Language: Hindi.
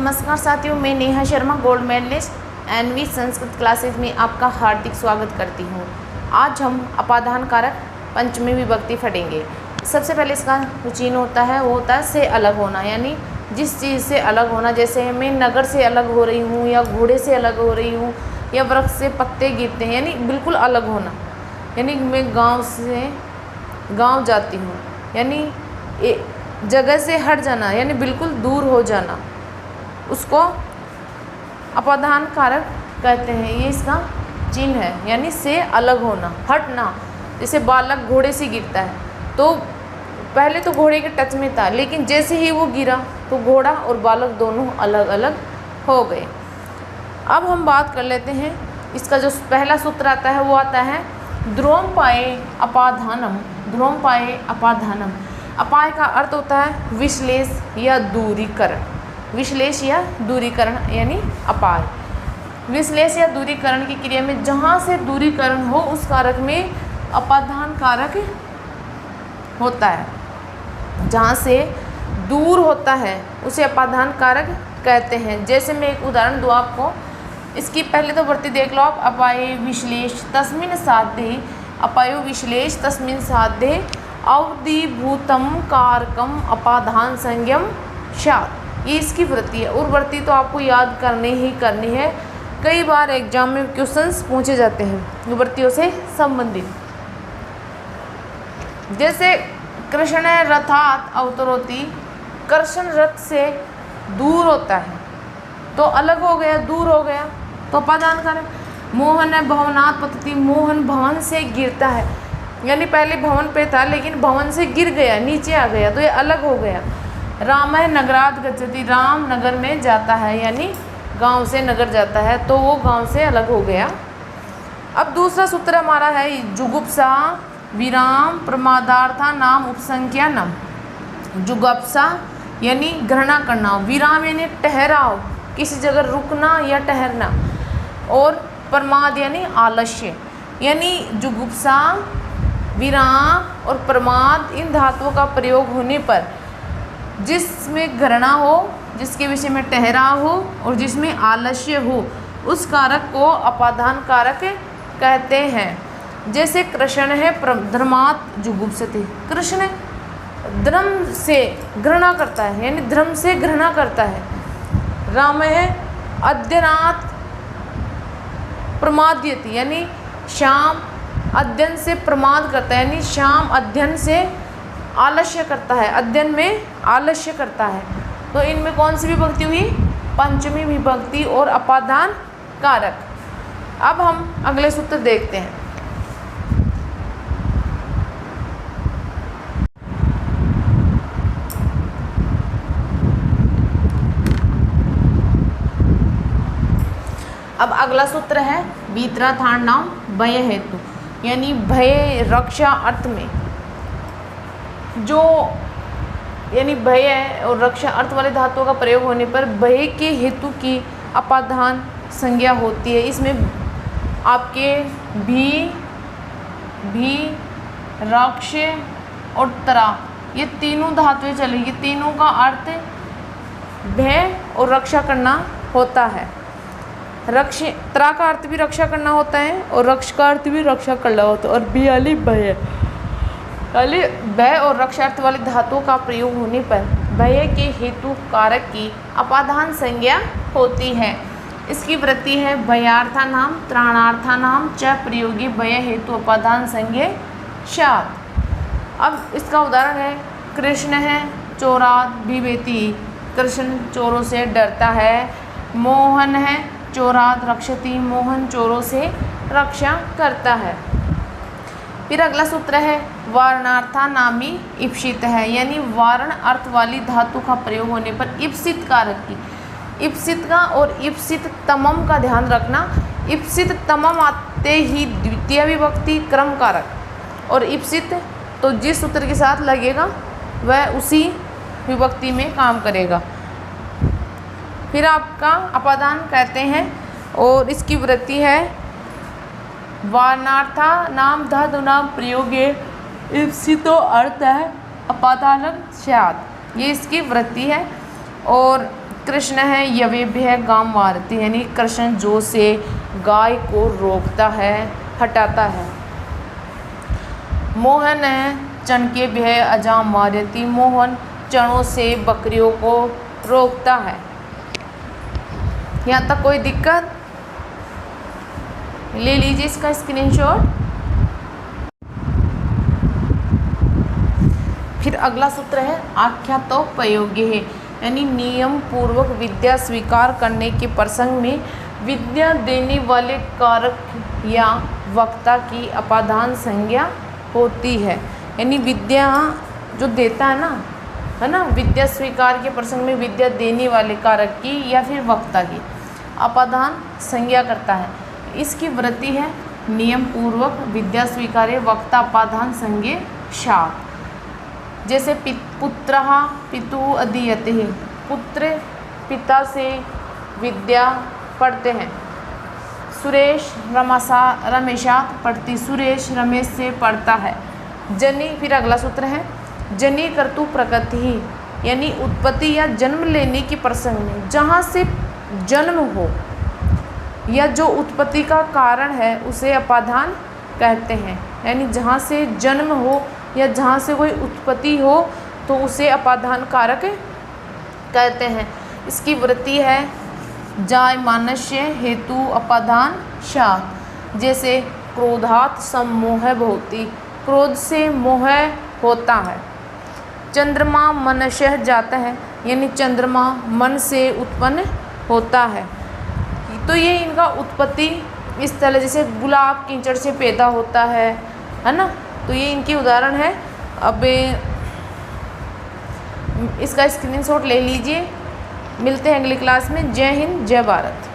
नमस्कार साथियों, मैं Neha Sharma gold medalist NV Sanskrit classes में आपका हार्दिक स्वागत करती हूँ। आज हम अपादान कारक पंचमी विभक्ति पढ़ेंगे। सबसे पहले इसका जो चिन्ह होता है वो होता है से अलग होना, यानी जिस चीज़ से अलग होना। जैसे मैं नगर से अलग हो रही हूँ, या घोड़े से अलग हो रही हूँ, या वृक्ष से पत्ते गिरते हैं, यानी बिल्कुल अलग होना। यानी मैं गाँव से गाँव जाती हूँ, यानी जगह से हट जाना, यानी बिल्कुल दूर हो जाना, उसको अपादान कारक कहते हैं। ये इसका चिन्ह है, यानी से अलग होना, हटना। जैसे बालक घोड़े से गिरता है, तो पहले तो घोड़े के टच में था, लेकिन जैसे ही वो गिरा तो घोड़ा और बालक दोनों अलग अलग हो गए। अब हम बात कर लेते हैं, इसका जो पहला सूत्र आता है वो आता है द्रोमपाये अपाधानम। द्रोमपाये अपाधानम। अपाय का अर्थ होता है विश्लेष या दूरीकरण। विश्लेष या दूरीकरण यानी अपाय। विश्लेष या दूरीकरण की क्रिया में जहाँ से दूरीकरण हो उस कारक में अपादान कारक होता है। जहाँ से दूर होता है उसे अपादान कारक कहते हैं। जैसे मैं एक उदाहरण दूँ आपको, इसकी पहले तो वृत्ति देख लो आप। अपाये विश्लेष तस्मिन् साध्ये, अपायो विश्लेष तस्मिन् साध्ये अवधिभूतम कारकम अपादान संज्ञम स्यात्। ये इसकी वृत्ति है, और वृत्ति तो आपको याद करनी है। कई बार एग्जाम में क्वेश्चंस पूछे जाते हैं वृत्तियों से संबंधित। जैसे कृष्ण रथात अवतरोति, कृष्ण रथ से दूर होता है, तो अलग हो गया, दूर हो गया, तो अपादान कारक। मोहन भवनात् पतति, मोहन भवन से गिरता है, यानी पहले भवन पे था लेकिन भवन से गिर गया, नीचे आ गया, तो ये अलग हो गया। राम नगरात् गच्छति, राम नगर में जाता है, यानी गांव से नगर जाता है, तो वो गांव से अलग हो गया। अब दूसरा सूत्र हमारा है जुगुप्सा विराम प्रमादार्था नाम उपसंख्या नम। जुगुप्सा यानी घृणा करना, विराम यानी ठहराव, किसी जगह रुकना या ठहरना, और प्रमाद यानी आलस्य। यानी जुगुप्सा, विराम और प्रमाद, इन धातुओं का प्रयोग होने पर जिसमें घृणा हो, जिसके विषय में ठहराव हो और जिसमें आलस्य हो, उस कारक को अपादान कारक कहते हैं। जैसे कृष्ण है धर्मात् जुगुप्सते, कृष्ण धर्म से घृणा करता है, यानी धर्म से घृणा करता है। राम है अध्ययनात् प्रमाद्यति, यानी श्याम अध्ययन से प्रमाद करता है, यानी श्याम अध्ययन से आलस्य करता है, अध्ययन में आलस्य करता है। तो इनमें कौन सी विभक्ति हुई? पंचमी विभक्ति और अपादान कारक। अब हम अगले सूत्र देखते हैं। अब अगला सूत्र है वीतरार्थान नाम भय हेतु, यानी भय रक्षा अर्थ में जो, यानी भय और रक्षा अर्थ वाले धातुओं का प्रयोग होने पर भय के हेतु की अपादान संज्ञा होती है। इसमें आपके भी रक्ष और तरा, ये तीनों धातुएं चलेगी। तीनों का अर्थ भय और रक्षा करना होता है। रक्ष त्रा का अर्थ भी रक्षा करना होता है, और रक्ष का अर्थ भी रक्षा करना होता है। और बी वाली भय, पहले भय और रक्षार्थ वाले धातुओं का प्रयोग होने पर भय के हेतु कारक की अपादान संज्ञा होती है। इसकी वृत्ति है भयार्था नाम त्राणार्था नाम च प्रयोगी भय हेतु अपादान संज्ञा स्यात्। अब इसका उदाहरण है कृष्ण है चोरात् बिभेति, कृष्ण चोरों से डरता है। मोहन है चोरात् रक्षति, मोहन चोरों से रक्षा करता है। फिर अगला सूत्र है वारणार्था नामी इप्सित है, यानी वारण अर्थ वाली धातु का प्रयोग होने पर इप्सित कारक की, इप्सित का और इप्सित तमम का ध्यान रखना। इप्सित तमम आते ही द्वितीय विभक्ति क्रम कारक, और इप्सित तो जिस सूत्र के साथ लगेगा वह उसी विभक्ति में काम करेगा। फिर आपका अपादान कहते हैं, और इसकी वृत्ति है वारणार्था नाम धातु नाम प्रयोगे इप्सितो अर्थ है अपादानं स्यात्। ये इसकी वृत्ति है। और कृष्ण है यवेभ्य है गाम वारती, यानी कृष्ण जो से गाय को रोकता है, हटाता है। मोहन है चणके भय अजाम वारती, मोहन चणों से बकरियों को रोकता है। यहाँ तक कोई दिक्कत? ले लीजिए इसका स्क्रीनशॉट। फिर अगला सूत्र है आख्यातोपयोगी है, यानी नियम पूर्वक विद्या स्वीकार करने के प्रसंग में विद्या देने वाले कारक या वक्ता की अपादान संज्ञा होती है। यानी विद्या जो देता है ना, विद्या स्वीकार के प्रसंग में विद्या देने वाले कारक की या फिर वक्ता की अपादान संज्ञा करता है। इसकी वृत्ति है नियम पूर्वक विद्या स्वीकार्य वक्ता अपादान संज्ञे शाप। जैसे पुत्रः पितु अधीयते, पुत्र पिता से विद्या पढ़ते हैं। सुरेश रमेशात पढ़ती, सुरेश रमेश से पढ़ता है। जनी, फिर अगला सूत्र है जनी कर्तु प्रकृति ही, यानी उत्पत्ति या जन्म लेने के प्रसंग में जहाँ से जन्म हो या जो उत्पत्ति का कारण है उसे अपादान कहते हैं। यानी जहाँ से जन्म हो या जहाँ से कोई उत्पत्ति हो तो उसे अपादान कारक कहते हैं। इसकी वृत्ति है जायमानस्य हेतु अपादान शात। जैसे क्रोधात सम्मोह भवति, क्रोध से मोह होता है। चंद्रमा मनशः जाता है, यानी चंद्रमा मन से उत्पन्न होता है। तो ये इनका उत्पत्ति इस तरह, जैसे गुलाब कीचड़ से पैदा होता है ना, तो ये इनके उदाहरण है। अब इसका स्क्रीनशॉट ले लीजिए। मिलते हैं अगली क्लास में। जय हिंद, जय भारत।